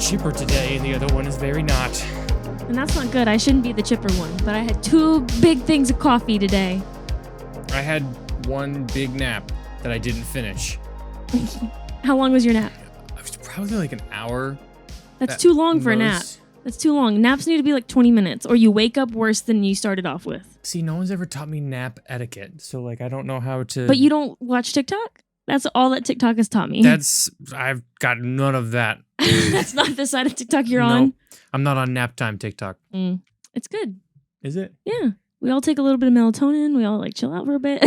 chipper today, and the other one is very not. And that's not good. I shouldn't be the chipper one, but I had 2 big things of coffee today. I had one big nap that I didn't finish. How long was your nap? It was probably like an hour. That's too long for a nap. That's too long. Naps need to be like 20 minutes, or you wake up worse than you started off with. See, no one's ever taught me nap etiquette, so like I don't know how to. But you don't watch TikTok? That's all that TikTok has taught me. I've got none of that. That's not the side of TikTok you're on? I'm not on nap time TikTok. It's good. Is it? Yeah. We all take a little bit of melatonin. We all like chill out for a bit.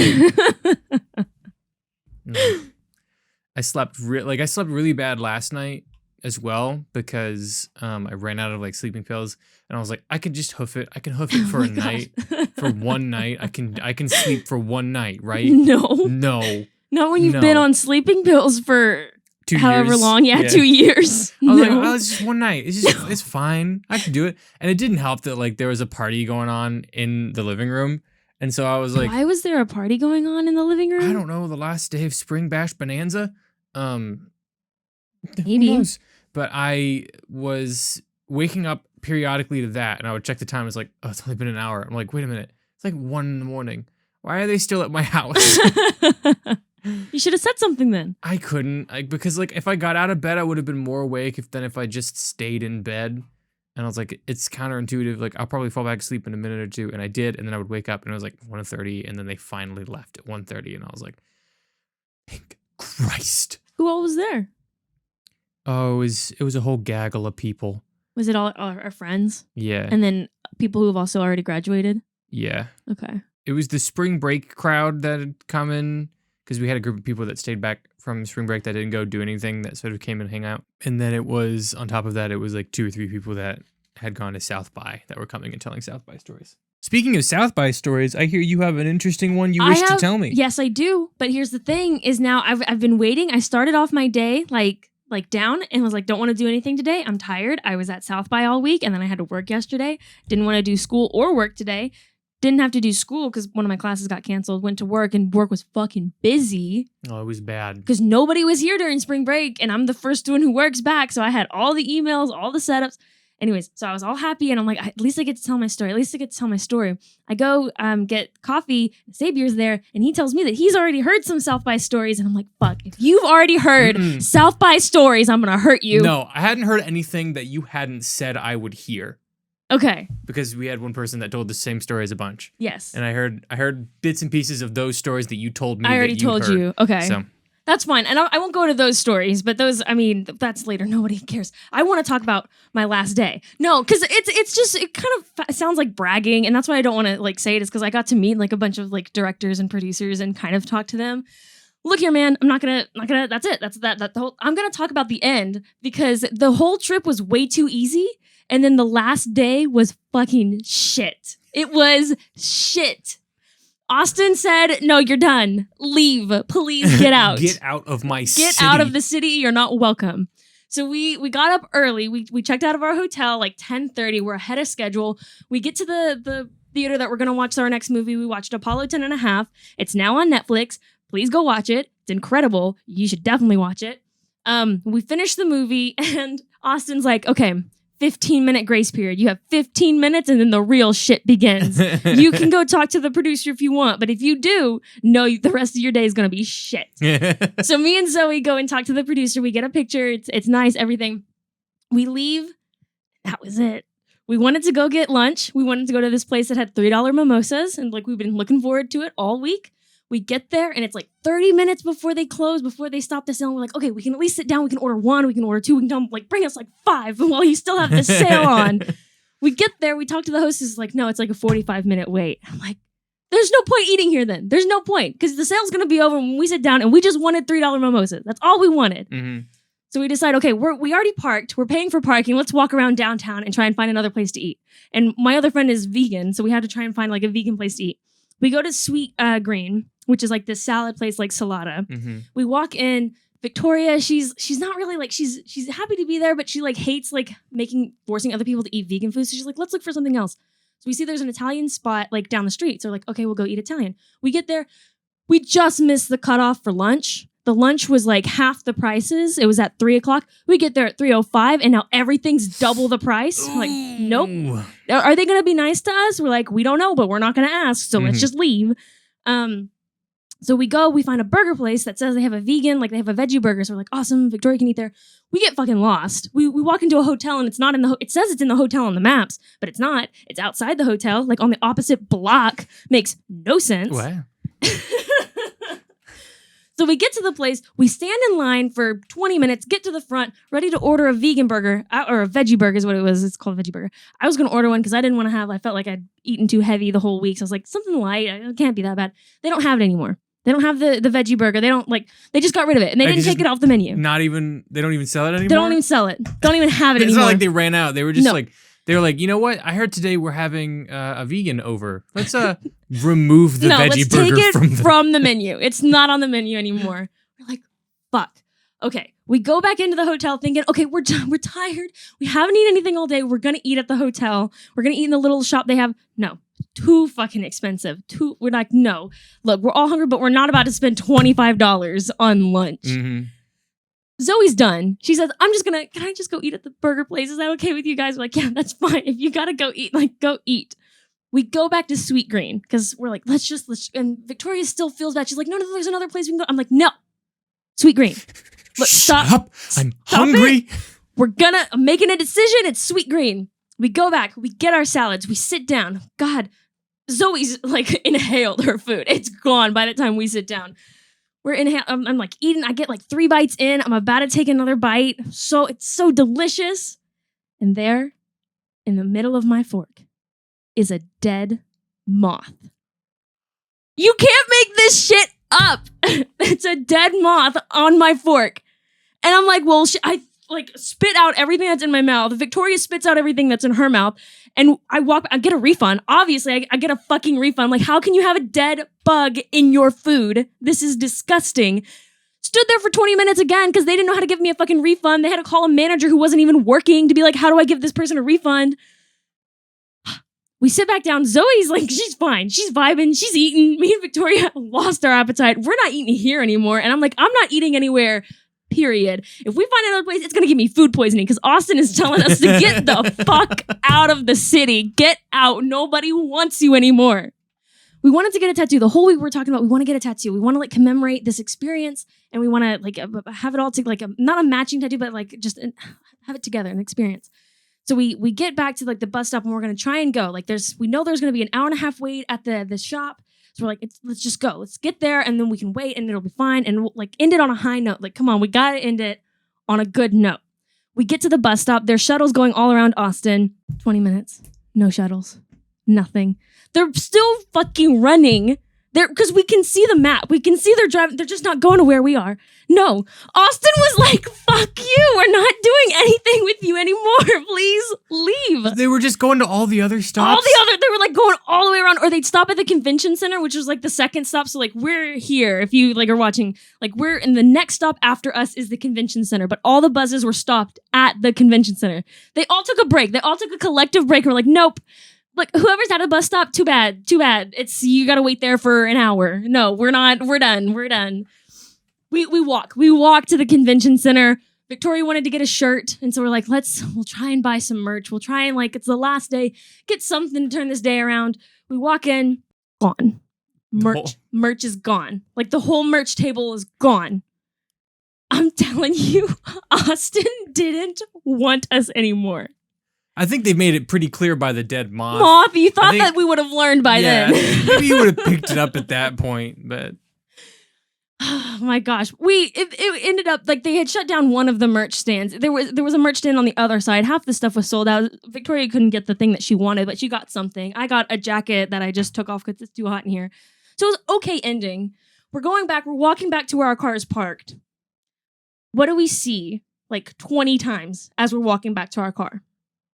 I slept really bad last night as well because I ran out of like sleeping pills, and I was like, I can just hoof it. I can hoof it for a night, for one night. I can sleep for one night, right? No. Not when you've been on sleeping pills for 2 however years. long. Yeah, 2 years. I was like, oh, it's just one night. It's fine. I can do it. And it didn't help that like there was a party going on in the living room. And so I was like, why was there a party going on in the living room? I don't know. The last day of Spring Bash Bonanza. Maybe. Who knows? But I was waking up periodically to that, and I would check the time. It's like, oh, it's only been an hour. I'm like, wait a minute. It's like 1 a.m. Why are they still at my house? You should have said something then. I couldn't, because like if I got out of bed, I would have been more awake than if I just stayed in bed. And I was like, it's counterintuitive. Like I'll probably fall back asleep in a minute or two, and I did, and then I would wake up, and it was like 1:30, and then they finally left at 1:30, and I was like, thank Christ. Who all was there? Oh, it was a whole gaggle of people. Was it all our friends? Yeah. And then people who have also already graduated? Yeah. Okay. It was the spring break crowd that had come in, because we had a group of people that stayed back from spring break that didn't go do anything, that sort of came and hang out. And then it was, on top of that, it was like 2 or 3 people that had gone to South by that were coming and telling South by stories. Speaking of South by stories, I hear you have an interesting one you wish to tell me. Yes, I do. But here's the thing is now I've been waiting. I started off my day like down and was like, don't want to do anything today. I'm tired. I was at South by all week, and then I had to work yesterday. Didn't want to do school or work today. Didn't have to do school because one of my classes got canceled. Went to work, and work was fucking busy. Oh, it was bad. Because nobody was here during spring break, and I'm the first one who works back. So I had all the emails, all the setups. Anyways, so I was all happy, and I'm like, at least I get to tell my story. I go get coffee. Sabier's there, and he tells me that he's already heard some South by stories, and I'm like, fuck, if you've already heard South by stories, I'm going to hurt you. No, I hadn't heard anything that you hadn't said I would hear. Okay. Because we had one person that told the same story as a bunch. Yes. And I heard bits and pieces of those stories that you told me. I already told you. Okay. So that's fine. And I won't go to those stories, but those, I mean, that's later. Nobody cares. I want to talk about my last day. No, because it's just, it kind of sounds like bragging. And that's why I don't want to like say it, is because I got to meet like a bunch of like directors and producers and kind of talk to them. Look here, man, I'm not gonna, that's it. That's the whole, I'm gonna talk about the end, because the whole trip was way too easy. And then the last day was fucking shit. It was shit. Austin said, no, you're done. Leave. Please get out. Get out of my city. Get out of the city. You're not welcome. So we got up early. We checked out of our hotel like 10:30. We're ahead of schedule. We get to the theater that we're going to watch our next movie. We watched Apollo 10.5. It's now on Netflix. Please go watch it. It's incredible. You should definitely watch it. We finished the movie, and Austin's like, okay, 15-minute grace period. You have 15 minutes, and then the real shit begins. You can go talk to the producer if you want, but if you do, no, the rest of your day is going to be shit. So me and Zoe go and talk to the producer. We get a picture. It's nice, everything. We leave. That was it. We wanted to go get lunch. We wanted to go to this place that had $3 mimosas, and like we've been looking forward to it all week. We get there, and it's like 30 minutes before they close, before they stop the sale. And we're like, okay, we can at least sit down. We can order 1. We can order 2. We can tell them, like, bring us like 5 while you still have the sale on. We get there. We talk to the hostess. Like, no, it's like a 45-minute wait. I'm like, there's no point eating here then. There's no point, because the sale's going to be over when we sit down, and we just wanted $3 mimosas. That's all we wanted. Mm-hmm. So we decide, okay, we already parked. We're paying for parking. Let's walk around downtown and try and find another place to eat. And my other friend is vegan, so we had to try and find like a vegan place to eat. We go to Sweet Green, which is like this salad place like Salada. Mm-hmm. We walk in. Victoria, she's not really like, she's happy to be there, but she like hates like forcing other people to eat vegan food. So she's like, let's look for something else. So we see there's an Italian spot like down the street. So we're like, okay, we'll go eat Italian. We get there. We just missed the cutoff for lunch. The lunch was like half the prices. It was at 3:00. We get there at 3:05, and now everything's double the price. We're like, nope. Are they going to be nice to us? We're like, we don't know, but we're not going to ask. So let's just leave. So we go, we find a burger place that says they have a vegan, like they have a veggie burger. So we're like, awesome, Victoria can eat there. We get fucking lost. We walk into a hotel and it's not in the, it says it's in the hotel on the maps, but it's not. It's outside the hotel, like on the opposite block. Makes no sense. Wow. So we get to the place, we stand in line for 20 minutes, get to the front, ready to order a vegan burger, or a veggie burger is what it was. It's called a veggie burger. I was going to order one because I didn't want to have, I felt like I'd eaten too heavy the whole week. So I was like, something light, it can't be that bad. They don't have it anymore. They don't have the veggie burger. They don't they just got rid of it and they didn't take it off the menu. They don't even sell it anymore? They don't even sell it. Don't even have it anymore. It's not like they ran out. They were just they were like, you know what? I heard today we're having a vegan over. Let's remove the veggie burger let's take it from the menu. It's not on the menu anymore. We're like, fuck. Okay, we go back into the hotel thinking, okay, we're tired. We haven't eaten anything all day. We're going to eat at the hotel. We're going to eat in the little shop they have. No, too fucking expensive. We're like, no. Look, we're all hungry, but we're not about to spend $25 on lunch. Mm-hmm. Zoe's done. She says, can I just go eat at the burger place? Is that okay with you guys? We're like, yeah, that's fine. If you got to go eat, go eat. We go back to Sweet Green because we're like, let's and Victoria still feels bad. She's like, no, there's another place we can go. I'm like, no. Sweet Green. Look, stop. I'm hungry. I'm making a decision. It's Sweet Green. We go back. We get our salads. We sit down. God, Zoe's inhaled her food. It's gone by the time we sit down. We're I'm eating. I get 3 bites in. I'm about to take another bite. So it's so delicious. And there, in the middle of my fork, is a dead moth. You can't make this shit up. It's a dead moth on my fork. And I'm like, well, I spit out everything that's in my mouth. Victoria spits out everything that's in her mouth. And I get a refund. Obviously, I get a fucking refund. I'm like, how can you have a dead bug in your food? This is disgusting. Stood there for 20 minutes again because they didn't know how to give me a fucking refund. They had to call a manager who wasn't even working to be like, how do I give this person a refund? We sit back down. Zoe's she's fine. She's vibing. She's eating. Me and Victoria lost our appetite. We're not eating here anymore. And I'm like, I'm not eating anywhere, period. If we find another place, it's going to give me food poisoning because Austin is telling us to get the fuck out of the city. Get out. Nobody wants you anymore. We wanted to get a tattoo. The whole week we were talking about, we want to get a tattoo. We want to commemorate this experience and we want to have it all to not a matching tattoo, but just have it together, an experience. So we get back to the bus stop and we're going to try and go. We know there's going to be an hour and a half wait at the shop. So we're like, let's just go. Let's get there and then we can wait and it'll be fine. And we'll end it on a high note. Come on, we got to end it on a good note. We get to the bus stop. There's shuttles going all around Austin. 20 minutes. No shuttles. Nothing. They're still fucking running. Because we can see the map. We can see they're driving. They're just not going to where we are. No. Austin was like, fuck you. We're not doing anything with you anymore. Please leave. They were just going to all the other stops? They were going all the way around. Or they'd stop at the convention center, which was the second stop. So we're here. If you are watching, we're in the next stop after us is the convention center. But all the buses were stopped at the convention center. They all took a break. They all took a collective break. We're like, nope. Whoever's at a bus stop, too bad. You gotta wait there for an hour. No, we're not. We're done. We walk to the convention center. Victoria wanted to get a shirt. And so we're like, we'll try and buy some merch. We'll try and it's the last day, get something to turn this day around. We walk in, gone. Merch is gone. The whole merch table is gone. I'm telling you, Austin didn't want us anymore. I think they made it pretty clear by the dead moth. You thought that we would have learned by then. Maybe you would have picked it up at that point, but... Oh my gosh. It ended up, they had shut down one of the merch stands. There was a merch stand on the other side. Half the stuff was sold out. Victoria couldn't get the thing that she wanted, but she got something. I got a jacket that I just took off because it's too hot in here. So it was okay ending. We're walking back to where our car is parked. What do we see 20 times as we're walking back to our car?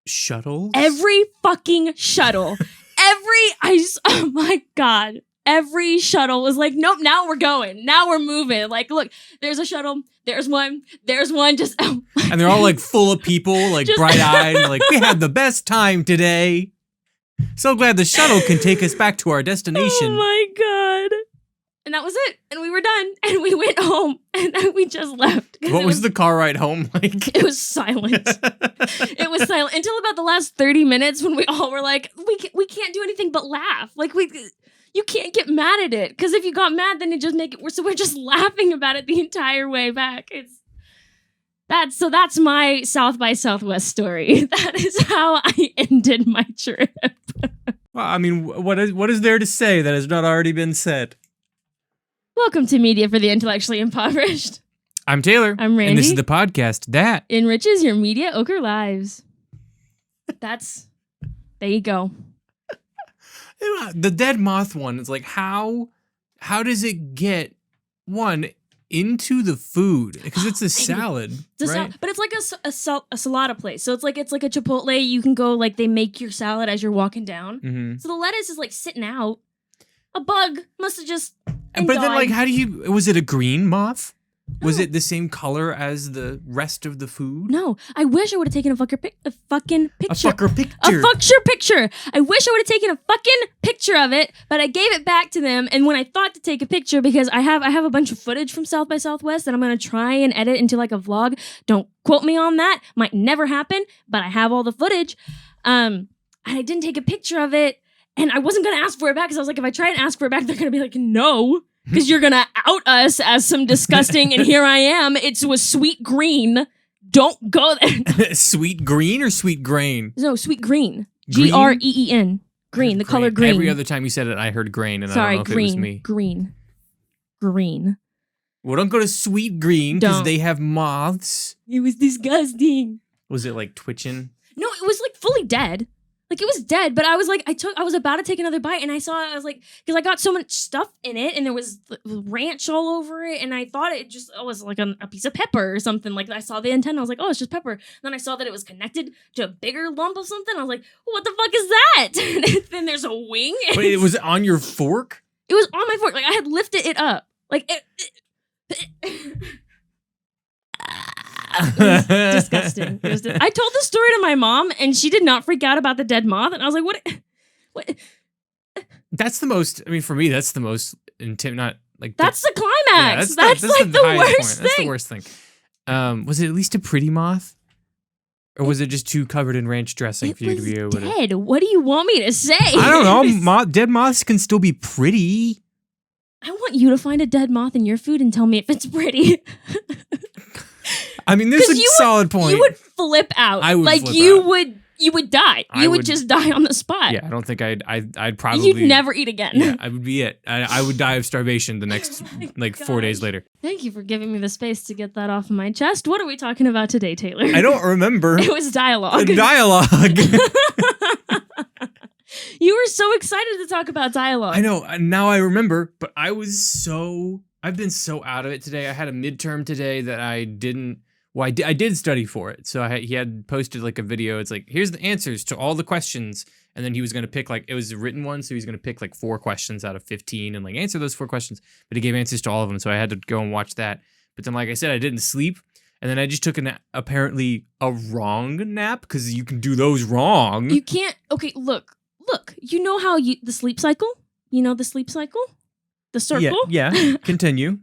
Shuttles? Every fucking shuttle. Oh my God. Every shuttle was nope, now we're going. Now we're moving. Look, there's a shuttle. There's one. Just. Oh. And they're all full of people, bright-eyed. We had the best time today. So glad the shuttle can take us back to our destination. Oh my God. And that was it. And we were done. And we went home. And then we just left. What was the car ride home like? It was silent. It was silent until about the last 30 minutes when we all were like, we can't do anything but laugh. Like, you can't get mad at it. Because if you got mad, then it just make it worse. So we're just laughing about it the entire way back. That's my South by Southwest story. That is how I ended my trip. Well, I mean, what is there to say that has not already been said? Welcome to Media for the Intellectually Impoverished. I'm Taylor. I'm Randy. And this is the podcast that enriches your mediocre lives. There you go. The dead moth one is like, how does it get into the food? Because it's a salad, right? But it's like a salada place. So it's like a Chipotle. You can go, like, they make your salad as you're walking down. Mm-hmm. So the lettuce is like sitting out. A bug must have just But then, like, was it a green moth? No. Was it the same color as the rest of the food? No. I wish I would have taken a fucking picture. A fucker picture. I wish I would have taken a fucking picture of it, but I gave it back to them. And when I thought to take a picture, because I have a bunch of footage from South by Southwest that I'm going to try and edit into like a vlog. Don't quote me on that. Might never happen, but I have all the footage. And I didn't take a picture of it. And I wasn't going to ask for it back because I was like, if I try and ask for it back, they're going to be like, no, because you're going to out us as some disgusting. And here I am. It was sweet green. Don't go there. Sweet green or sweet grain? No, sweet green. Green. Green, the color green. Every other time you said it, I heard grain, and sorry, I don't know if it was me. Green. Well, don't go to sweet green because they have moths. It was disgusting. Was it like twitching? No, it was like fully dead. Like, it was dead, but I was like, I was about to take another bite, and I was like, because I got so much stuff in it, and there was ranch all over it, and I thought it was like a piece of pepper or something. Like, I saw the antenna, I was like, oh, it's just pepper. And then I saw that it was connected to a bigger lump of something. I was like, what the fuck is that? And then there's a wing. Wait, it was on your fork? It was on my fork. Like, I had lifted it up. Like, it was disgusting. I told the story to my mom, and she did not freak out about the dead moth. And I was like, "What?" That's the most. I mean, for me, that's the most not like. That's the climax. Yeah, that's like the worst thing. That's the worst thing. Was it at least a pretty moth, or was it just too covered in ranch dressing for you to be able to? Dead. What do you want me to say? I don't know. Dead moths can still be pretty. I want you to find a dead moth in your food and tell me if it's pretty. I mean, there's a solid point. You would flip out. I would like flip you out. would die. You would just die on the spot. Yeah, I don't think I'd probably. You'd never eat again. Yeah, I would be it. I would die of starvation the next 4 days later. Thank you for giving me the space to get that off of my chest. What are we talking about today, Taylor? I don't remember. It was dialogue. The dialogue. You were so excited to talk about dialogue. I know. Now I remember, but I've been so out of it today. I had a midterm today that I didn't. Well, I did study for it. So he had posted like a video. It's like, here's the answers to all the questions. And then he was going to pick it was a written one. So he was going to pick like 4 questions out of 15 and like answer those 4 questions. But he gave answers to all of them. So I had to go and watch that. But then, like I said, I didn't sleep. And then I just took apparently a wrong nap because you can do those wrong. You can't. Okay, look. You know how the sleep cycle? You know the sleep cycle? The circle? Yeah. Continue.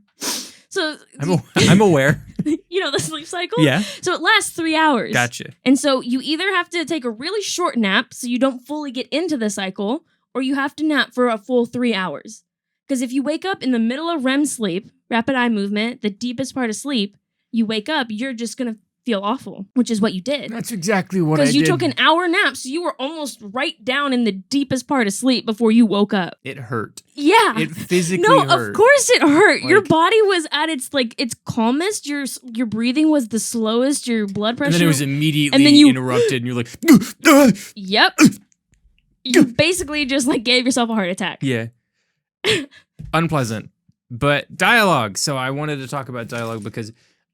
So I'm aware. You know the sleep cycle? Yeah. So it lasts 3 hours. Gotcha. And so you either have to take a really short nap so you don't fully get into the cycle, or you have to nap for a full 3 hours. Because if you wake up in the middle of REM sleep, rapid eye movement, the deepest part of sleep, you wake up, you're just going to feel awful, which is what you did. That's exactly what I did. Because you took an hour nap, so you were almost right down in the deepest part of sleep before you woke up. It hurt. Yeah. It physically hurt. No, of course it hurt. Your body was at its calmest. Your breathing was the slowest. Your blood pressure. And then it was immediately interrupted, and you're like, Yep. You basically just gave yourself a heart attack. Yeah. Unpleasant. But dialogue. So I wanted to talk about dialogue because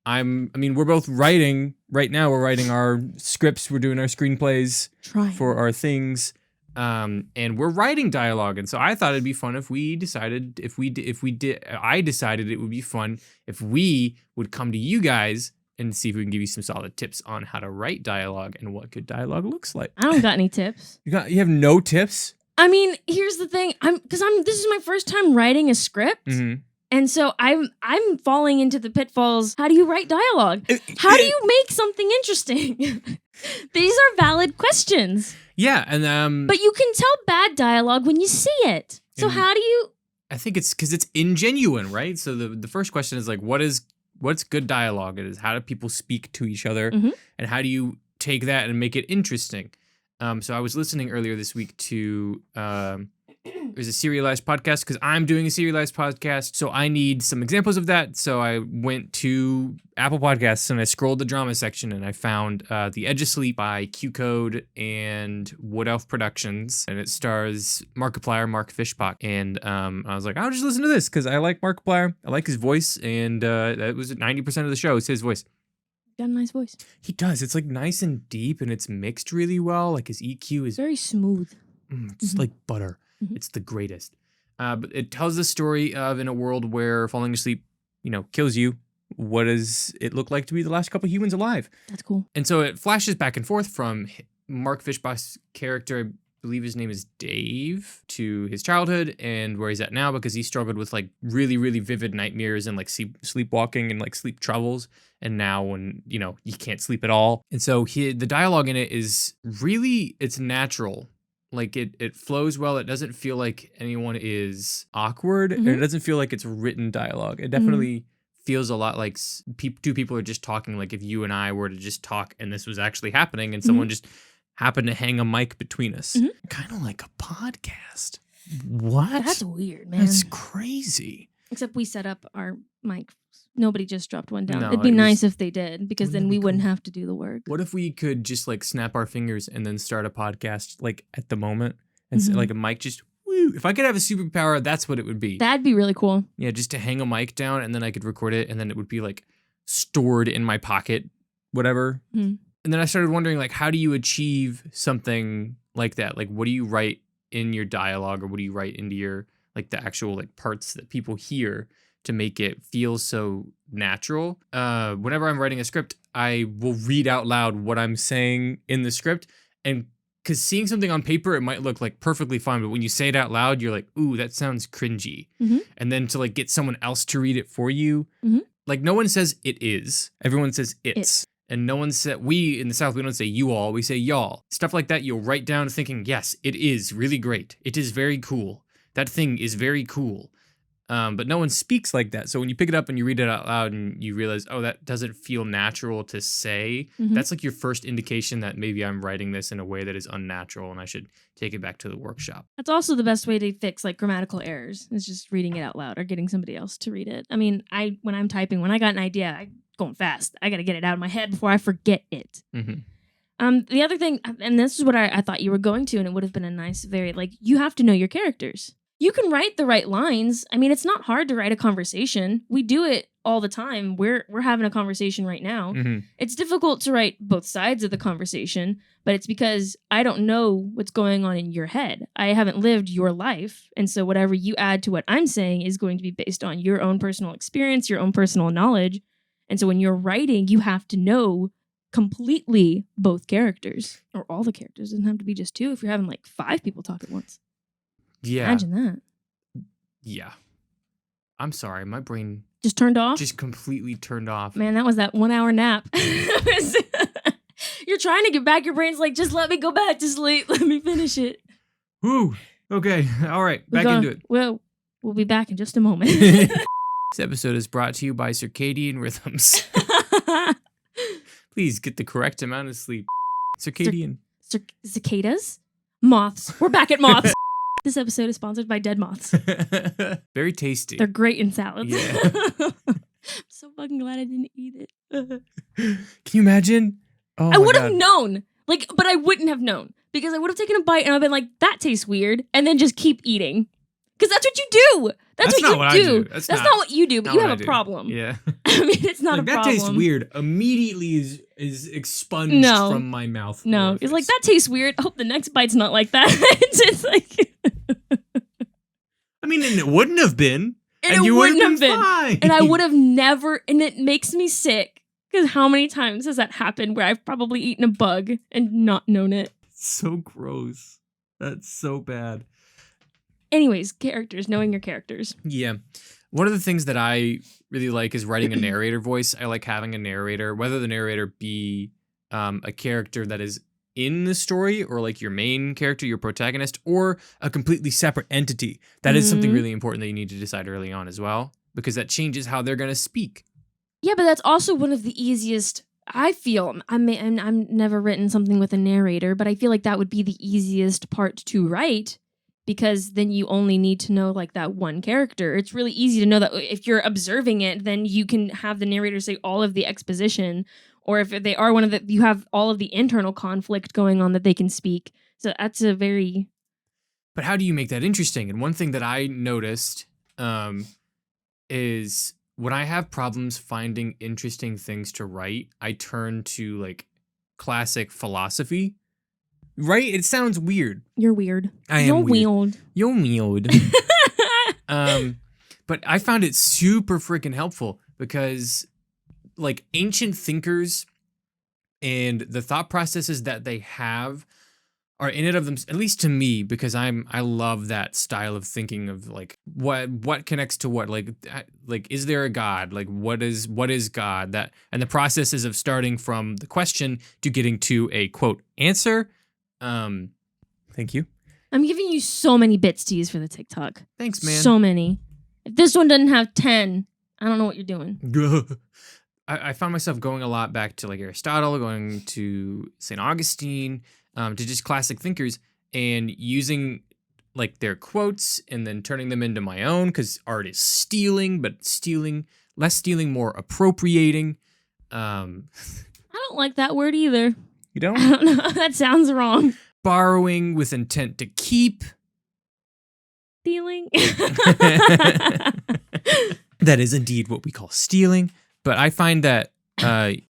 we're both writing right now. We're writing our scripts. We're doing our screenplays for our things. And we're writing dialogue. And so I thought it'd be fun if I decided it would be fun if we would come to you guys and see if we can give you some solid tips on how to write dialogue and what good dialogue looks like. I don't got any tips. You have no tips? I mean, here's the thing. This is my first time writing a script. Mm-hmm. And so I'm falling into the pitfalls. How do you write dialogue? How do you make something interesting? These are valid questions. Yeah, and but you can tell bad dialogue when you see it. So how do you? I think it's because it's ingenuine, right? So the first question is like, what's good dialogue? It is how do people speak to each other, and how do you take that and make it interesting? So I was listening earlier this week to there's a serialized podcast because I'm doing a serialized podcast, so I need some examples of that. So I went to Apple Podcasts and I scrolled the drama section and I found The Edge of Sleep by Q Code and Wood Elf Productions, and it stars Markiplier, Mark Fishbach. And I was like, I'll just listen to this because I like Markiplier, I like his voice, and that was 90% of the show is his voice. Got a nice voice. He does. It's like nice and deep, and it's mixed really well. Like his EQ is very smooth. It's like butter. It's the greatest. But it tells the story of in a world where falling asleep, kills you. What does it look like to be the last couple humans alive? That's cool. And so it flashes back and forth from Mark Fishbach's character, I believe his name is Dave, to his childhood and where he's at now because he struggled with like really, really vivid nightmares and like sleepwalking and like sleep troubles. And now when, you can't sleep at all. And so the dialogue in it is really, it's natural. Like it flows well. It doesn't feel like anyone is awkward, and it doesn't feel like it's written dialogue. It definitely feels a lot like two people are just talking. Like if you and I were to just talk and this was actually happening and someone just happened to hang a mic between us. Kind of like a podcast. What? That's weird, man. That's crazy. Except we set up our mic. Nobody just dropped one down. No, It'd be nice if they did, because then we wouldn't have to do the work. What if we could just like snap our fingers and then start a podcast like at the moment and like a mic just woo? If I could have a superpower, that's what it would be. That'd be really cool. Yeah, just to hang a mic down and then I could record it and then it would be like stored in my pocket, whatever. And then I started wondering like, how do you achieve something like that? Like, what do you write in your dialogue, or what do you write into your like the actual like parts that people hear to make it feel so natural? Whenever I'm writing a script, I will read out loud what I'm saying in the script. And because seeing something on paper, it might look like perfectly fine. But when you say it out loud, you're like, ooh, that sounds cringy. And then to like get someone else to read it for you, like no one says it is. Everyone says it's. And no one said, we in the South, we don't say you all, we say y'all. Stuff like that, you'll write down thinking, yes, it is really great. It is very cool. That thing is very cool. But no one speaks like that. So when you pick it up and you read it out loud and you realize, oh, that doesn't feel natural to say, that's like your first indication that maybe I'm writing this in a way that is unnatural and I should take it back to the workshop. That's also the best way to fix like grammatical errors, is just reading it out loud or getting somebody else to read it. I mean, when I'm typing, when I got an idea, I'm going fast. I got to get it out of my head before I forget it. The other thing, and this is what I thought you were going to, and it would have been a nice, you have to know your characters. You can write the right lines. I mean, it's not hard to write a conversation. We do it all the time. We're having a conversation right now. It's difficult to write both sides of the conversation, but it's because I don't know what's going on in your head. I haven't lived your life. And so whatever you add to what I'm saying is going to be based on your own personal experience, your own personal knowledge. And so when you're writing, you have to know completely both characters, or all the characters. It doesn't have to be just two if you're having like 5 people talk at once. Yeah. Imagine that. Yeah. I'm sorry. My brain just turned off? Just completely turned off. Man, that was that 1 hour nap. You're trying to get back. Your brain's like, just let me go back to sleep. Let me finish it. Woo. Okay. All right. Back into it. Well, we'll be back in just a moment. This episode is brought to you by Circadian Rhythms. Please get the correct amount of sleep. Circadian. Cicadas? Moths. We're back at Moths. This episode is sponsored by Dead Moths. Very tasty. They're great in salads. Yeah. I'm so fucking glad I didn't eat it. Can you imagine? Oh, I would have known. But I wouldn't have known. Because I would have taken a bite and I've been like, that tastes weird. And then just keep eating. Because that's what you do. That's what you do. That's not what you do, but you have a problem. Yeah. I mean, it's not a problem. That tastes weird. Immediately is expunged from my mouth. No. It's like, that tastes weird. I hope the next bite's not like that. It's like... I mean, and it wouldn't have been. And you wouldn't have been. Fine. And I would have never... And it makes me sick. Because how many times has that happened where I've probably eaten a bug and not known it? So gross. That's so bad. Anyways, characters, knowing your characters. Yeah. One of the things that I really like is writing a narrator voice. I like having a narrator, whether the narrator be a character that is in the story or like your main character, your protagonist, or a completely separate entity. That is something really important that you need to decide early on as well, because that changes how they're going to speak. Yeah, but that's also one of the easiest. I feel I'm never written something with a narrator, but I feel like that would be the easiest part to write, because then you only need to know like that one character. It's really easy to know that if you're observing it, then you can have the narrator say all of the exposition, or if they are one of the, you have all of the internal conflict going on that they can speak. So that's a very. But how do you make that interesting? And one thing that I noticed is when I have problems finding interesting things to write, I turn to like classic philosophy. Right? It sounds weird. You're weird. You're weird. You're weird. But I found it super freaking helpful because like ancient thinkers and the thought processes that they have are in it of them, at least to me, because I love that style of thinking of like what connects to what, like is there a God, like what is God, that, and the processes of starting from the question to getting to a quote answer. Thank you. I'm giving you so many bits to use for the TikTok. Thanks, man. So many. If this one doesn't have 10, I don't know what you're doing. I found myself going a lot back to like Aristotle, going to St. Augustine, to just classic thinkers, and using like their quotes and then turning them into my own, because art is stealing, but less stealing, more appropriating. I don't like that word either. You don't? I don't know. That sounds wrong. Borrowing with intent to keep. Stealing. That is indeed what we call stealing. But I find that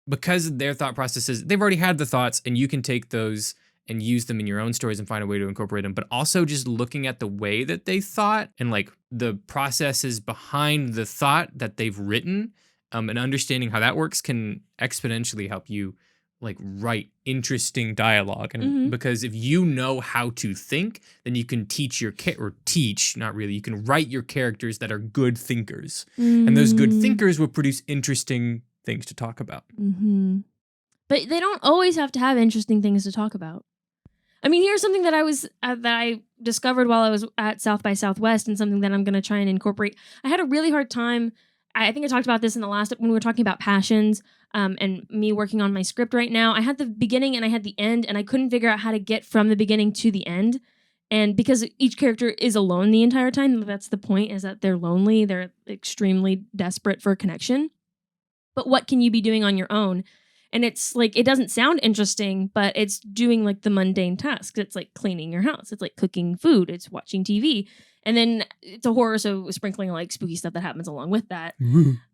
because their thought processes, they've already had the thoughts, and you can take those and use them in your own stories and find a way to incorporate them. But also just looking at the way that they thought and like the processes behind the thought that they've written, and understanding how that works can exponentially help you like write interesting dialogue. And because if you know how to think, then you can teach you can write your characters that are good thinkers. And those good thinkers will produce interesting things to talk about. But they don't always have to have interesting things to talk about. I mean, here's something that I discovered while I was at South by Southwest, and something that I'm going to try and incorporate. I had a really hard time. I think I talked about this in the last, when we were talking about passions, and me working on my script right now. I had the beginning and I had the end, and I couldn't figure out how to get from the beginning to the end. And because each character is alone the entire time, that's the point, is that they're lonely. They're extremely desperate for connection. But what can you be doing on your own? And it's like, it doesn't sound interesting, but it's doing like the mundane tasks. It's like cleaning your house. It's like cooking food. It's watching TV. And then it's a horror, so sprinkling like spooky stuff that happens along with that.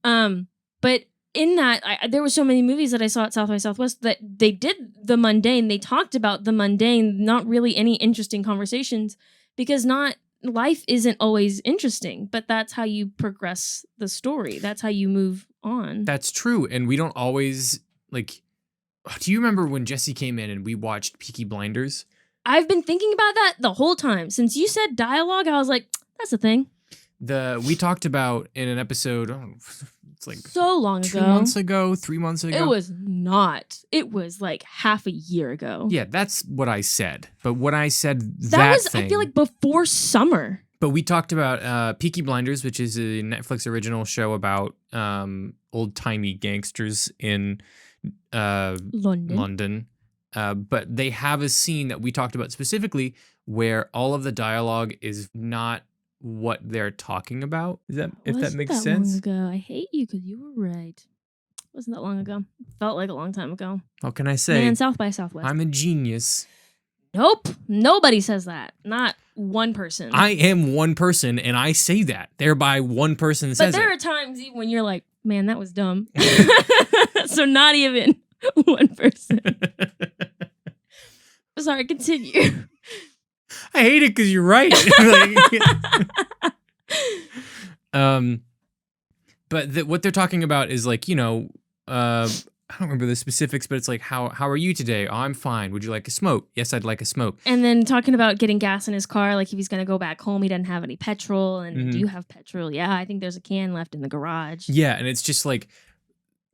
But in that, there were so many movies that I saw at South by Southwest that they did the mundane. They talked about the mundane, not really any interesting conversations, because life isn't always interesting, but that's how you progress the story. That's how you move on. That's true. And we don't always, like, do you remember when Jesse came in and we watched Peaky Blinders? I've been thinking about that the whole time. Since you said dialogue, I was like, that's a thing. We talked about in an episode, it's like so long ago. 2 months ago, 3 months ago. It was not. It was like half a year ago. Yeah, that's what I said. But what I said, that was, thing, I feel like, before summer. But we talked about Peaky Blinders, which is a Netflix original show about old-timey gangsters in London. But they have a scene that we talked about specifically where all of the dialogue is not what they're talking about. If that makes sense? Long ago. I hate you because you were right. Wasn't that long ago? Felt like a long time ago. How can I say? Man, South by Southwest. I'm a genius. Nope. Nobody says that. Not one person. I am one person, and I say that. Thereby, one person says it. But there are times even when you're like, man, that was dumb. So not even one person. Sorry, continue. I hate it because you're right. But what they're talking about is like, I don't remember the specifics, but it's like, how are you today? Oh, I'm fine. Would you like a smoke? Yes, I'd like a smoke. And then talking about getting gas in his car, like if he's going to go back home, he doesn't have any petrol. And Mhm. do you have petrol? Yeah, I think there's a can left in the garage. Yeah, and it's just like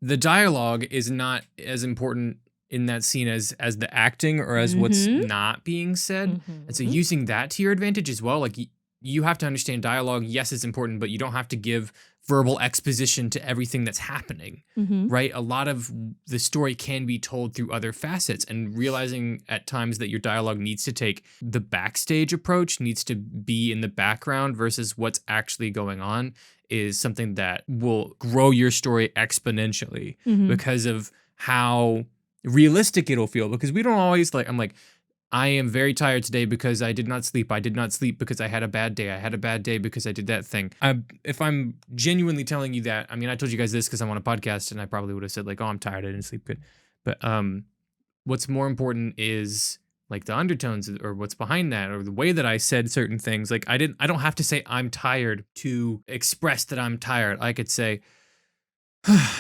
the dialogue is not as important in that scene as the acting or as what's not being said. And so using that to your advantage as well, like you have to understand dialogue. Yes, it's important, but you don't have to give verbal exposition to everything that's happening, right? A lot of the story can be told through other facets, and realizing at times that your dialogue needs to take the backstage approach, needs to be in the background versus what's actually going on, is something that will grow your story exponentially because of how realistic it'll feel. Because we don't always I'm like, I am very tired today because I did not sleep. I did not sleep because I had a bad day. I had a bad day because I did that thing. If I'm genuinely telling you that, I mean, I told you guys this because I'm on a podcast, and I probably would have said like, oh, I'm tired. I didn't sleep good. But what's more important is like the undertones or what's behind that, or the way that I said certain things. Like I don't have to say I'm tired to express that I'm tired. I could say,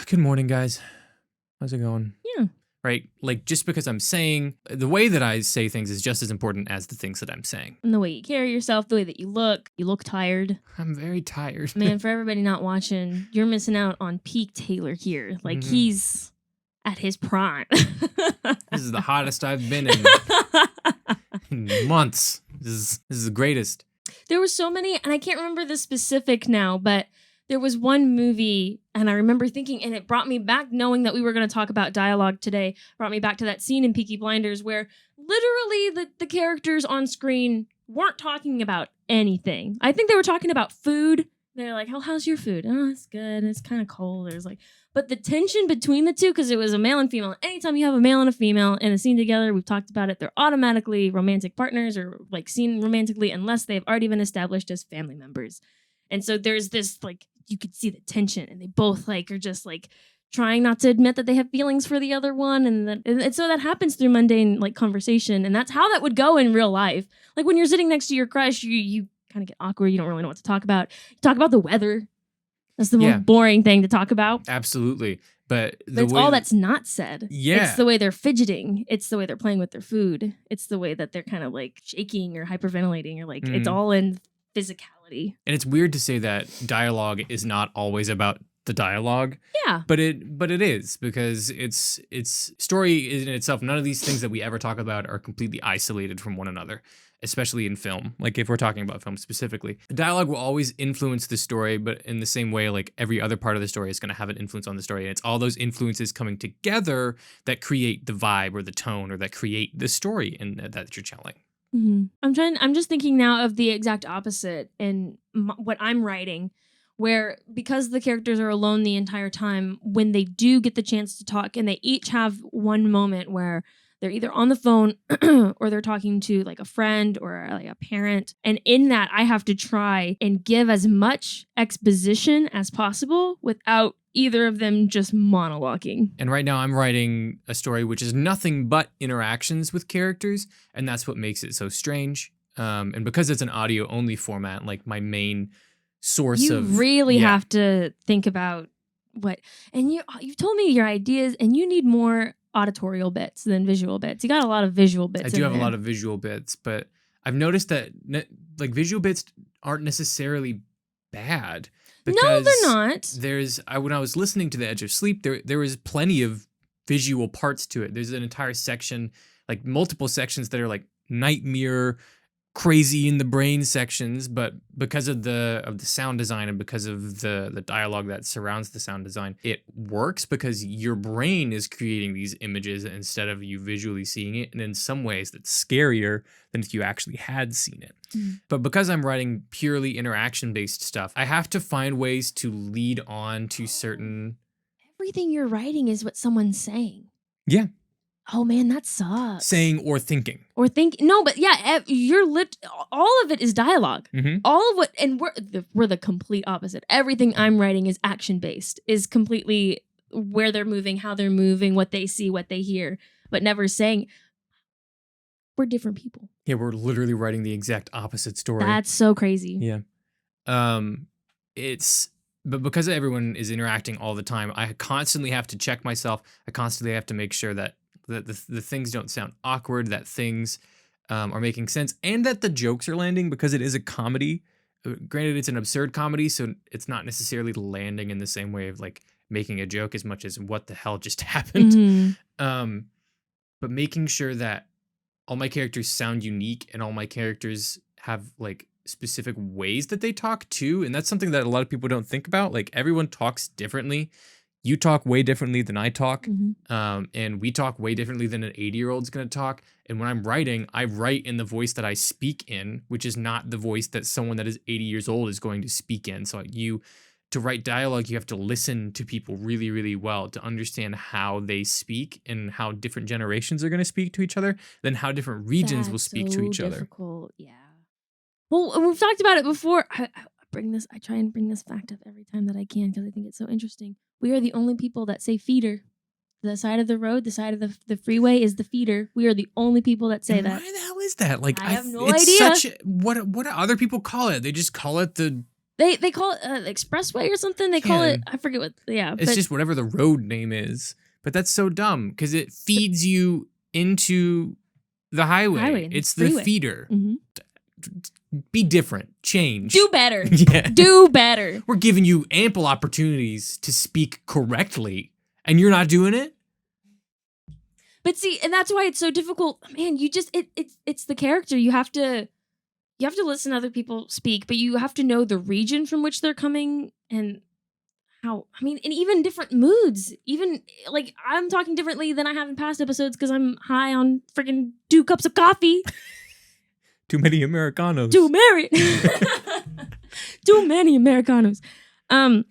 good morning, guys. How's it going? Yeah. Right? Like, just because I'm saying, the way that I say things is just as important as the things that I'm saying. And the way you carry yourself, the way that you look tired. I'm very tired. Man, for everybody not watching, you're missing out on peak Tayler here. Like, he's at his prime. This is the hottest I've been in months. This is the greatest. There were so many, and I can't remember the specific now, but there was one movie, and I remember thinking, and it brought me back, knowing that we were going to talk about dialogue today, brought me back to that scene in Peaky Blinders where literally the characters on screen weren't talking about anything. I think they were talking about food. They're like, how's your food? Oh, it's good. It's kind of cold. There's like, but the tension between the two, because it was a male and female. Anytime you have a male and a female in a scene together, we've talked about it, they're automatically romantic partners or like seen romantically unless they've already been established as family members. And so there's this like, you could see the tension, and they both like are just like trying not to admit that they have feelings for the other one, and so that happens through mundane like conversation, and that's how that would go in real life. Like when you're sitting next to your crush, you kind of get awkward. You don't really know what to talk about. You talk about the weather. That's the most boring thing to talk about. Absolutely, but that's all that's not said. Yeah, it's the way they're fidgeting. It's the way they're playing with their food. It's the way that they're kind of like shaking or hyperventilating, or like it's all in physicality. And it's weird to say that dialogue is not always about the dialogue. Yeah. But it is, because it's story in itself. None of these things that we ever talk about are completely isolated from one another, especially in film. Like if we're talking about film specifically, the dialogue will always influence the story, but in the same way, like every other part of the story is going to have an influence on the story. And it's all those influences coming together that create the vibe or the tone or that create the story that you're telling. I'm just thinking now of the exact opposite in what I'm writing, where because the characters are alone the entire time, when they do get the chance to talk, and they each have one moment where they're either on the phone or they're talking to like a friend or like a parent. And in that, I have to try and give as much exposition as possible without either of them just monologuing. And right now I'm writing a story which is nothing but interactions with characters, and that's what makes it so strange. And because it's an audio only format, like my main source you really have to think about what, and you've told me your ideas, and you need more auditorial bits than visual bits. You got a lot of visual bits. I do have a lot of visual bits, but I've noticed that like visual bits aren't necessarily bad. No, they're not. When I was listening to The Edge of Sleep, there was plenty of visual parts to it. There's an entire section, like multiple sections that are like nightmare, crazy in the brain sections, but because of the sound design and because of the dialogue that surrounds the sound design, it works because your brain is creating these images instead of you visually seeing it. And in some ways that's scarier than if you actually had seen it. But because I'm writing purely interaction-based stuff, I have to find ways to lead on to certain... Everything you're writing is what someone's saying. Yeah. Oh man, that sucks. Saying or thinking. No, but yeah, all of it is dialogue. All of what, and we're the complete opposite. Everything I'm writing is action-based, is completely where they're moving, how they're moving, what they see, what they hear, but never saying... We're different people. Yeah, we're literally writing the exact opposite story. That's so crazy. Yeah. It's but because everyone is interacting all the time, I constantly have to check myself. I constantly have to make sure that the things don't sound awkward, that things are making sense, and that the jokes are landing because it is a comedy. Granted, it's an absurd comedy, so it's not necessarily landing in the same way of like making a joke as much as what the hell just happened. Mhm. But making sure that all my characters sound unique and all my characters have like specific ways that they talk too. And that's something that a lot of people don't think about. Like everyone talks differently. You talk way differently than I talk. Mhm. And we talk way differently than an 80-year-old's going to talk. And when I'm writing, I write in the voice that I speak in, which is not the voice that someone that is 80 years old is going to speak in. So to write dialogue, you have to listen to people really, really well to understand how they speak and how different generations are going to speak to each other, then how different regions will That's speak to each so other. difficult. Yeah. Well, and we've talked about it before. I try and bring this fact up every time that I can because I think it's so interesting. We are the only people that say feeder. The side of the road, the side of the freeway is the feeder. We are the only people that say And that. why the hell is that? Like I have no it's idea. such what do other people call it? They just call it the They call it expressway or something. They call it, I forget what. Yeah, it's just whatever the road name is. But that's so dumb because it feeds you into the highway. and It's freeway. the feeder. Mhm. Be different. Change. Do better. Yeah. Do better. We're giving you ample opportunities to speak correctly, and you're not doing it. But see, and that's why it's so difficult. Man, you just it's the character. You have to listen to other people speak, but you have to know the region from which they're coming and how. I mean, and even different moods. Even like I'm talking differently than I have in past episodes because I'm high on freaking 2 cups of coffee. Too many Americanos. Too many Americanos. So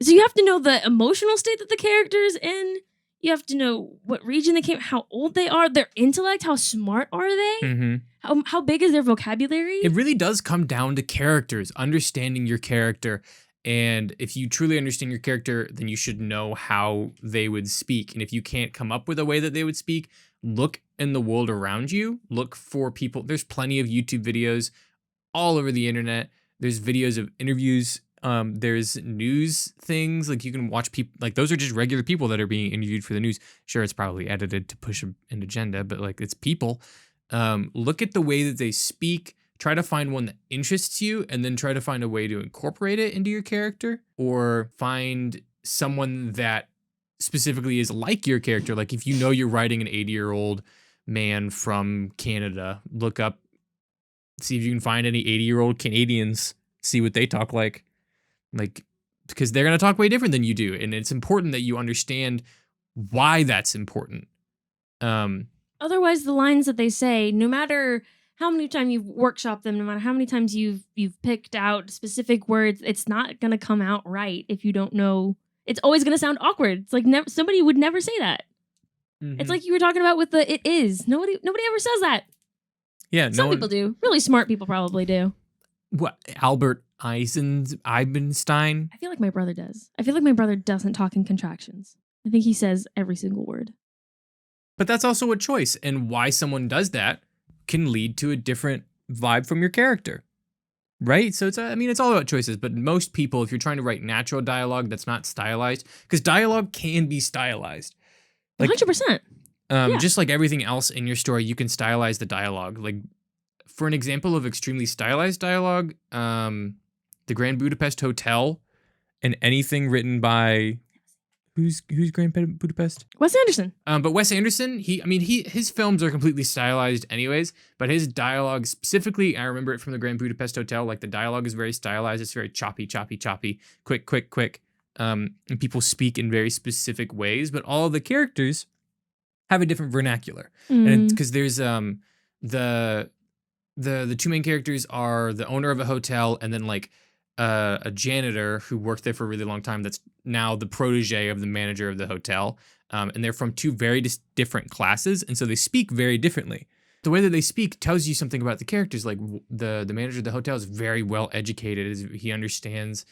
you have to know the emotional state that the character's in. You have to know what region they came, how old they are, their intellect, how smart are they, Mm-hmm. how big is their vocabulary. It really does come down to characters, understanding your character. And if you truly understand your character, then you should know how they would speak. And if you can't come up with a way that they would speak, look in the world around you. Look for people. There's plenty of YouTube videos all over the internet. There's videos of interviews. There's news things. Like you can watch people, like those are just regular people that are being interviewed for the news. Sure, it's probably edited to push an agenda, but like it's people. Look at the way that they speak. Try to find one that interests you and then try to find a way to incorporate it into your character, or find someone that specifically is like your character. Like if you know you're writing an 80-year-old man from Canada, look up, see if you can find any 80-year-old Canadians, see what they talk like, because they're going to talk way different than you do. And it's important that you understand why that's important. Otherwise, the lines that they say, no matter how many times you've workshopped them, no matter how many times you've picked out specific words, it's not going to come out right if you don't know. It's always going to sound awkward. It's like somebody would never say that. Mm-hmm. It's like you were talking about with the "it is." Nobody ever says that. Yeah, Some people do. Really smart people probably do. What, Albert Einstein? I feel like my brother does. I feel like my brother doesn't talk in contractions. I think he says every single word. But that's also a choice, and why someone does that can lead to a different vibe from your character, right? So it's all about choices. But most people, if you're trying to write natural dialogue that's not stylized, because dialogue can be stylized, like 100%. Yeah. just like everything else in your story, you can stylize the dialogue. Like for an example of extremely stylized dialogue, the Grand Budapest Hotel, and anything written by who's Grand Budapest? Wes Anderson. But Wes Anderson, his films are completely stylized anyways, but his dialogue specifically, I remember it from the Grand Budapest Hotel, like the dialogue is very stylized. It's very choppy, quick. And people speak in very specific ways, but all of the characters have a different vernacular. And because there's the two main characters are the owner of a hotel and then like a janitor who worked there for a really long time that's now the protege of the manager of the hotel. And they're from two very different classes, and so they speak very differently. The way that they speak tells you something about the characters. Like the manager of the hotel is very well educated. He understands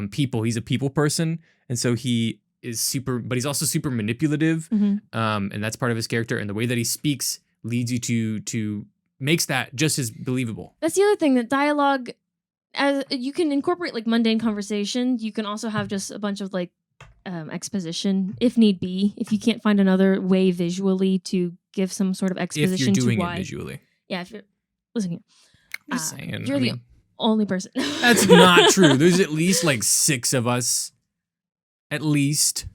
people. He's a people person, and so he is super, but he's also super manipulative. And that's part of his character. And the way that he speaks leads you to makes that just as believable. That's the other thing, that dialogue, as you can incorporate like mundane conversation. You can also have just a bunch of like exposition if need be. If you can't find another way visually to give some sort of exposition If you're doing to why. it visually. Yeah, if you're listen here. I'm just saying. You're the only person. That's not true. There's at least like 6 of us. At least.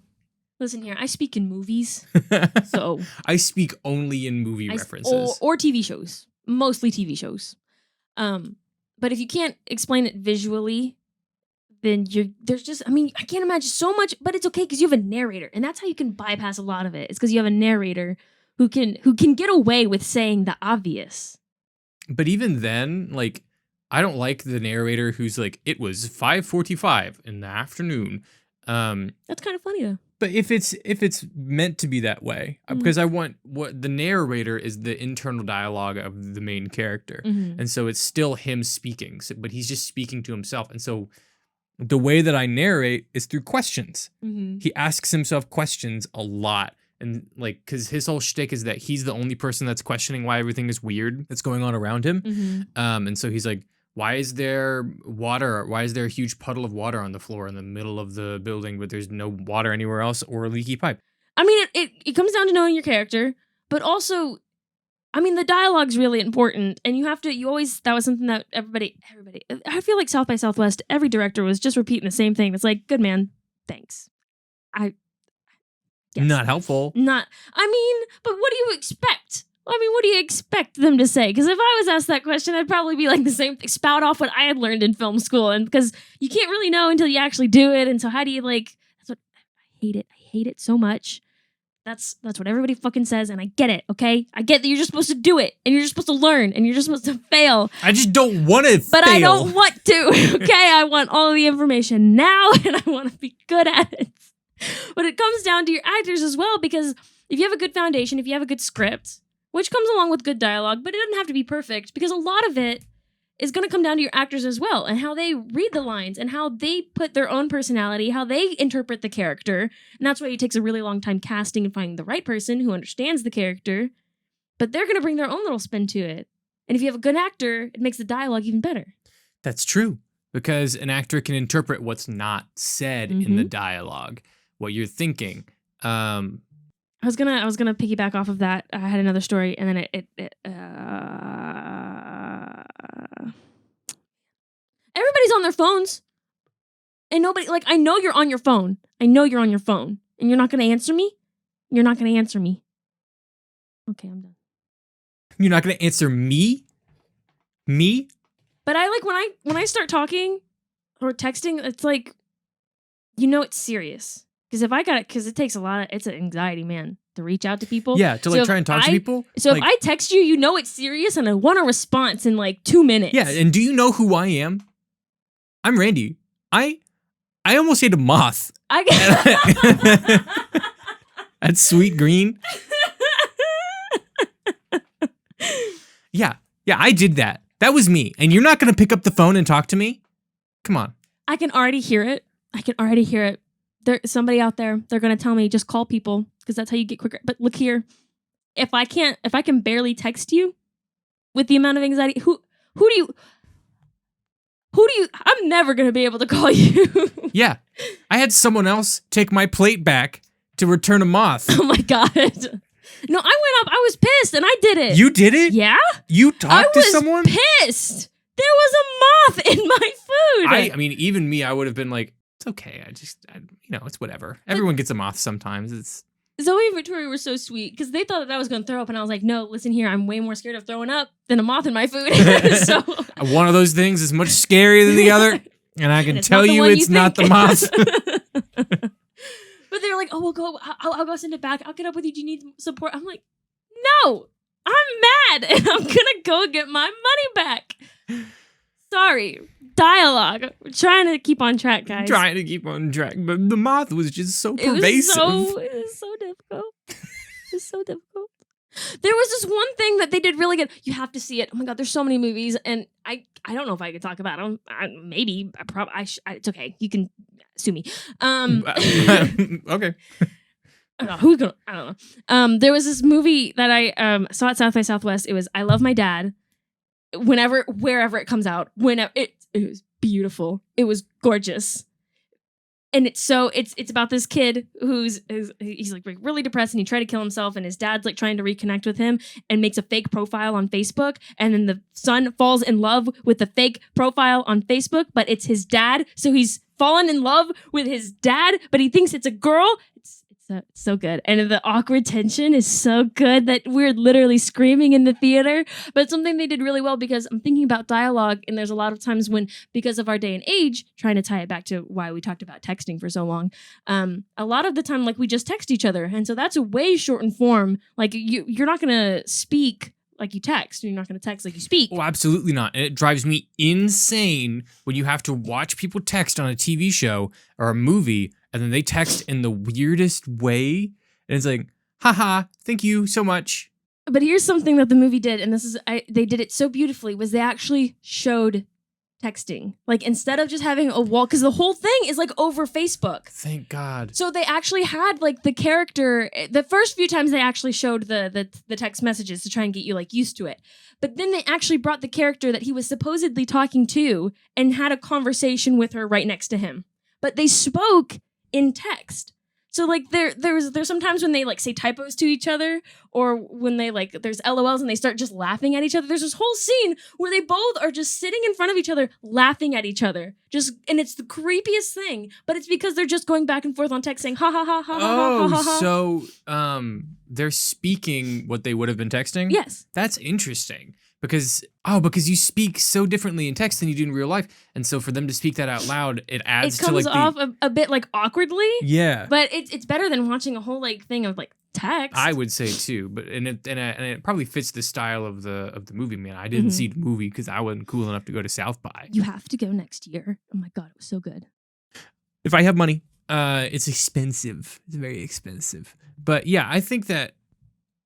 Listen here, I speak in movies. So I speak only in movie references. Or TV shows. Mostly TV shows. But if you can't explain it visually, then there's just, I mean, I can't imagine so much, but it's okay because you have a narrator. And that's how you can bypass a lot of it. It's because you have a narrator who can get away with saying the obvious. But even then, like, I don't like the narrator who's like, it was 5:45 in the afternoon. That's kind of funny though. But if it's meant to be that way, because I want what the narrator is the internal dialogue of the main character, and so it's still him speaking, but he's just speaking to himself, and so the way that I narrate is through questions. He asks himself questions a lot, and like because his whole shtick is that he's the only person that's questioning why everything is weird that's going on around him, and so he's like, why is there water? Why is there a huge puddle of water on the floor in the middle of the building, but there's no water anywhere else or a leaky pipe? I mean, it comes down to knowing your character, but also, I mean, the dialogue's really important, and that was something that everybody, I feel like South by Southwest, every director was just repeating the same thing. It's like, good man, thanks. Yes. Not helpful. I mean, but what do you expect? I mean, what do you expect them to say? Because if I was asked that question, I'd probably be like the same thing, spout off what I had learned in film school. And because you can't really know until you actually do it. And so how do you that's what I hate it. I hate it so much. That's what everybody fucking says. And I get it. Okay. I get that you're just supposed to do it and you're just supposed to learn and you're just supposed to fail. I just don't want to But fail. I don't want to. Okay. I want all of the information now and I want to be good at it. But it comes down to your actors as well, because if you have a good foundation, if you have a good script, which comes along with good dialogue, but it doesn't have to be perfect, because a lot of it is going to come down to your actors as well, and how they read the lines, and how they put their own personality, how they interpret the character. And that's why it takes a really long time casting and finding the right person who understands the character, but they're going to bring their own little spin to it. And if you have a good actor, it makes the dialogue even better. That's true, because an actor can interpret what's not said in the dialogue, what you're thinking. I was gonna piggyback off of that. I had another story, and then everybody's on their phones, and nobody, like, I know you're on your phone. I know you're on your phone, and you're not gonna answer me. You're not gonna answer me. Okay, I'm done. You're not gonna answer me? Me? But I like when I start talking or texting, it's like, it's serious. Because it takes it's an anxiety, man, to reach out to people. Yeah, to try and talk to people. So if I text you, it's serious and I want a response in like 2 minutes. Yeah, and do you know who I am? I'm Randy. I almost ate a moth. That's sweet green. Yeah, I did that. That was me. And you're not going to pick up the phone and talk to me? Come on. I can already hear it. There's somebody out there, they're going to tell me, just call people, because that's how you get quicker. But look here, if I can barely text you with the amount of anxiety, who do you, I'm never going to be able to call you. Yeah. I had someone else take my plate back to return a moth. Oh my God. No, I went up, I was pissed and I did it. You did it? Yeah. You talked to someone? I was pissed. There was a moth in my food. I mean, even me, I would have been like, it's okay. It's whatever. Everyone gets a moth sometimes. Zoe and Victoria were so sweet because they thought that I was going to throw up, and I was like, no, listen here, I'm way more scared of throwing up than a moth in my food. So one of those things is much scarier than the other, and I can tell you it's not the moth. But they were like, oh, we'll go. I'll go send it back. I'll get up with you. Do you need support? I'm like, no, I'm mad, and I'm gonna go get my money back. Sorry. Dialogue. We're trying to keep on track, guys. Trying to keep on track, but the moth was just so pervasive. It was so difficult. It's so difficult. There was this one thing that they did really good. You have to see it. Oh my God, there's so many movies, and I don't know if I could talk about them. It's okay. You can sue me. Okay. I don't know. There was this movie that I saw at South by Southwest. It was I Love My Dad. Wherever it comes out, it was beautiful. It was gorgeous. And it's about this kid he's like really depressed and he tried to kill himself, and his dad's like trying to reconnect with him and makes a fake profile on Facebook, and then the son falls in love with the fake profile on Facebook, but it's his dad, so he's fallen in love with his dad, but he thinks it's a girl. It's so good. And the awkward tension is so good that we're literally screaming in the theater. But something they did really well, because I'm thinking about dialogue, and there's a lot of times when, because of our day and age, trying to tie it back to why we talked about texting for so long, a lot of the time, like, we just text each other. And so that's a way shortened form. Like, you're not going to speak like you text. You're not going to text like you speak. Oh, absolutely not. And it drives me insane when you have to watch people text on a TV show or a movie, and then they text in the weirdest way. And it's like, haha, thank you so much. But here's something that the movie did, and they did it so beautifully, was they actually showed texting. Like, instead of just having a wall, because the whole thing is like over Facebook. Thank God. So they actually had like the character, the first few times they actually showed the text messages to try and get you like used to it. But then they actually brought the character that he was supposedly talking to and had a conversation with her right next to him. But they spoke in text. So like there's sometimes when they like say typos to each other, or when they like there's LOLs and they start just laughing at each other. There's this whole scene where they both are just sitting in front of each other laughing at each other. And it's the creepiest thing, but it's because they're just going back and forth on text saying ha ha ha ha ha ha ha ha. So they're speaking what they would have been texting? Yes. That's interesting. Because you speak so differently in text than you do in real life. And so for them to speak that out loud, it adds to like it comes off a bit like awkwardly. Yeah. But it's better than watching a whole like thing of like text. I would say too, but and it probably fits the style of the movie. Man, I didn't see the movie because I wasn't cool enough to go to South by. You have to go next year. Oh my God, it was so good. If I have money, it's expensive. It's very expensive. But yeah, I think that.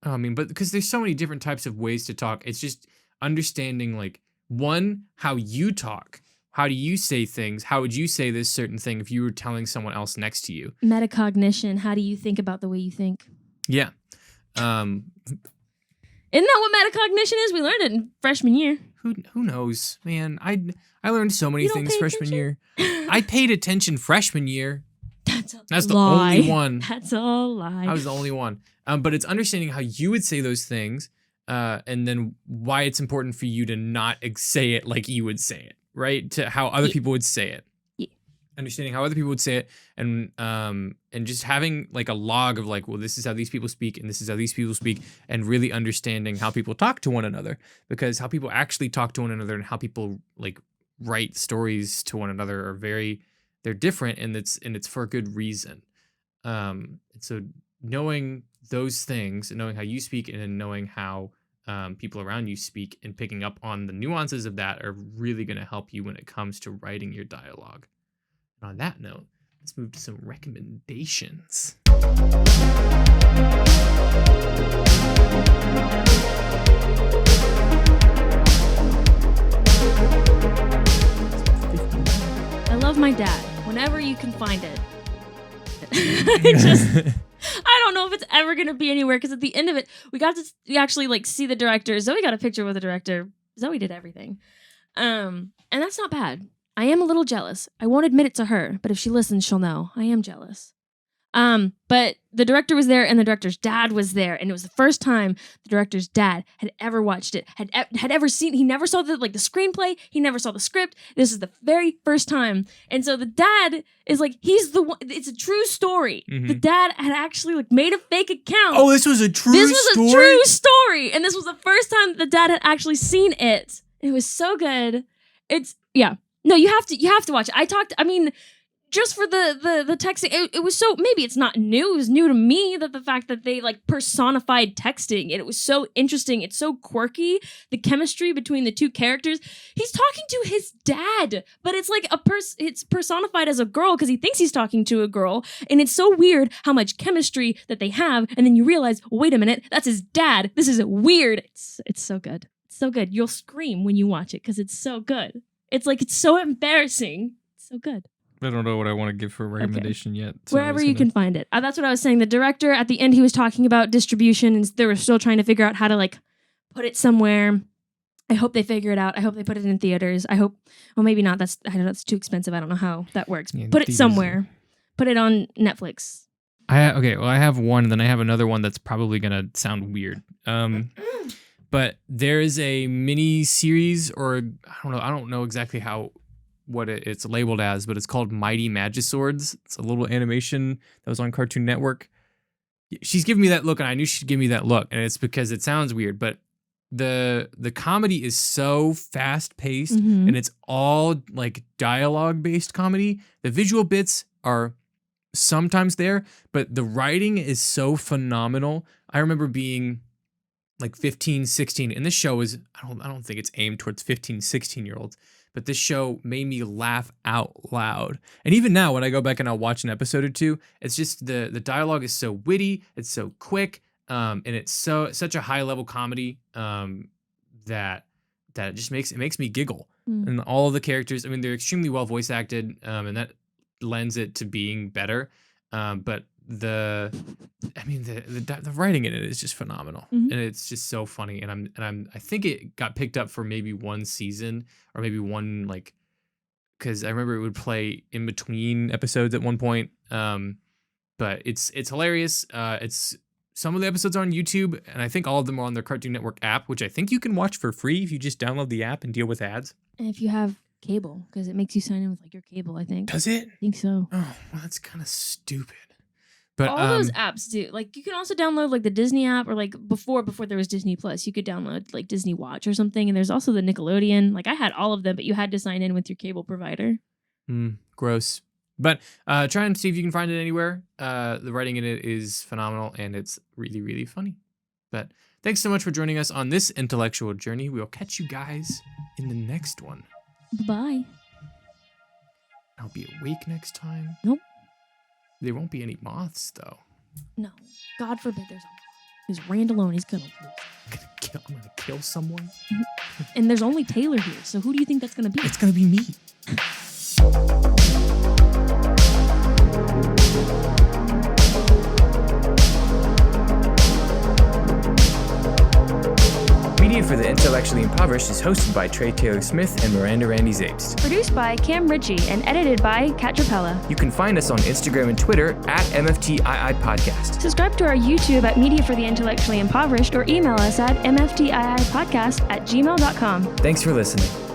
But because there's so many different types of ways to talk, it's just understanding like one, how you talk. How do you say things? How would you say this certain thing if you were telling someone else next to you? Metacognition. How do you think about the way you think? Yeah. Isn't that what metacognition is? We learned it in freshman year. Who knows, man? I learned so many things freshman year. I paid attention freshman year. That's the only one. That's a lie. I was the only one. But it's understanding how you would say those things, and then why it's important for you to not say it like you would say it, right? To how other people would say it. Yeah. Understanding how other people would say it, and just having like a log of like, well, this is how these people speak, and this is how these people speak, and really understanding how people talk to one another, because how people actually talk to one another and how people like write stories to one another they're different, and it's for a good reason. So knowing those things and knowing how you speak and then knowing how people around you speak and picking up on the nuances of that are really going to help you when it comes to writing your dialogue. And on that note, let's move to some recommendations. I love my dad. Whenever you can find it. I don't know if it's ever going to be anywhere, because at the end of it, we actually like see the director. Zoe got a picture with the director. Zoe did everything. And that's not bad. I am a little jealous. I won't admit it to her, but if she listens, she'll know. I am jealous. But the director was there and the director's dad was there, and it was the first time the director's dad had ever watched it, had ever seen. He never saw the screenplay. He never saw the script. This is the very first time, and so the dad is like, he's the one. It's a true story. Mm-hmm. The dad had actually like made a fake account. Oh, this was a true story? This was a true story, and this was the first time that the dad had actually seen it. It was so good. No, you have to watch it. Just for the texting, it was so, maybe it's not new. It was new to me that the fact that they like personified texting, and it was so interesting. It's so quirky. The chemistry between the two characters. He's talking to his dad, but it's like it's personified as a girl because he thinks he's talking to a girl, and it's so weird how much chemistry that they have, and then you realize, wait a minute, that's his dad. This is weird. It's so good. It's so good. You'll scream when you watch it because it's so good. It's like, it's so embarrassing. It's so good. I don't know what I want to give for a recommendation yet. So wherever you can find it. That's what I was saying. The director, at the end, he was talking about distribution, and they were still trying to figure out how to like put it somewhere. I hope they figure it out. I hope they put it in theaters. I hope, well, maybe not. I know that's too expensive. I don't know how that works. Yeah, put it theaters, somewhere. Put it on Netflix. I have one, and then I have another one that's probably gonna sound weird. But there is a mini series, or I don't know exactly what it's labeled as, but it's called Mighty Magiswords. It's a little animation that was on Cartoon Network. She's giving me that look, and I knew she'd give me that look, and it's because it sounds weird, but the comedy is so fast paced, and it's all like dialogue based comedy. The visual bits are sometimes there, but the writing is so phenomenal. I remember being like 15, 16, and this show is, I don't think it's aimed towards 15, 16-year-olds, but this show made me laugh out loud. And even now, when I go back and I'll watch an episode or two, it's just the dialogue is so witty, it's so quick, and it's such a high level comedy that it just makes me giggle. And all of the characters, I mean, they're extremely well voice acted, and that lends it to being better. But the writing in it is just phenomenal, and it's just so funny. And I think it got picked up for maybe one season or maybe one, like, because I remember it would play in between episodes at one point. But it's hilarious. It's some of the episodes are on YouTube, and I think all of them are on their Cartoon Network app, which I think you can watch for free if you just download the app and deal with ads. And if you have cable, because it makes you sign in with like your cable, I think. Does it? I think so. Oh, well, that's kind of stupid. But all those apps do. Like, you can also download like the Disney app, or like before there was Disney Plus, you could download like Disney Watch or something. And there's also the Nickelodeon. Like, I had all of them, but you had to sign in with your cable provider. Gross. But try and see if you can find it anywhere. The writing in it is phenomenal, and it's really, really funny. But thanks so much for joining us on this intellectual journey. We'll catch you guys in the next one. Bye. I'll be awake next time. Nope. There won't be any moths, though. No. God forbid there's a moth. Because Randalone is going to lose. I'm gonna kill someone? And there's only Tayler here, so who do you think that's going to be? It's gonna be me. Media for the Intellectually Impoverished is hosted by Trey Taylor Smith and Miranda Randy Zapes. Produced by Cam Ritchie and edited by Kat Trapella. You can find us on Instagram and Twitter at MFTII Podcast. Subscribe to our YouTube at Media for the Intellectually Impoverished, or email us at mftiipodcast@gmail.com. Thanks for listening.